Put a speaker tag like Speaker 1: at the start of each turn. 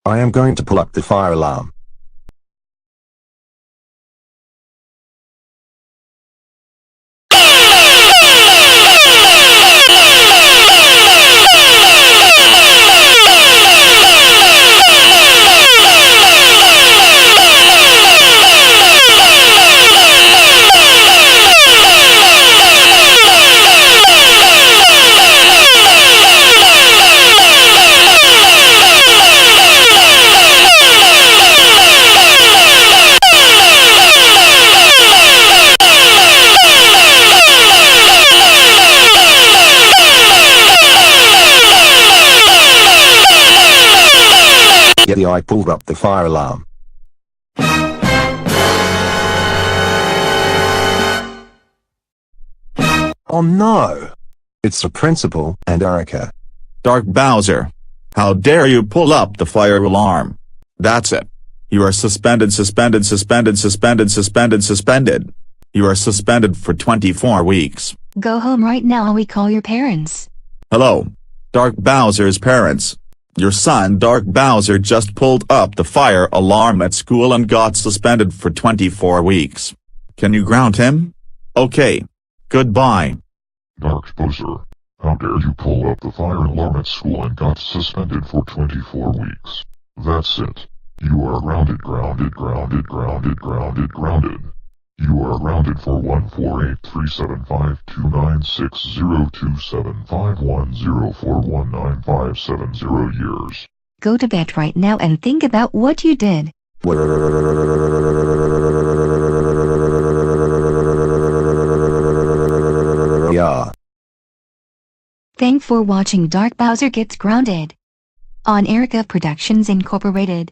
Speaker 1: I am going to pull up the fire alarm. Yeah, I pulled up the fire alarm. Oh no! It's the principal and Erica.
Speaker 2: Dark Bowser. How dare you pull up the fire alarm? That's it. You are suspended. You are suspended for 24 weeks.
Speaker 3: Go home right now, we call your parents.
Speaker 2: Hello. Dark Bowser's parents. Your son Dark Bowser just pulled up the fire alarm at school and got suspended for 24 weeks. Can you ground him? Okay. Goodbye.
Speaker 4: Dark Bowser, how dare you pull up the fire alarm at school and got suspended for 24 weeks. That's it. You are grounded. You are grounded for 148375296027510419570 years.
Speaker 3: Go to bed right now and think about what you did.
Speaker 1: Yeah.
Speaker 3: Thanks for watching Dark Bowser Gets Grounded on Erica Productions Incorporated.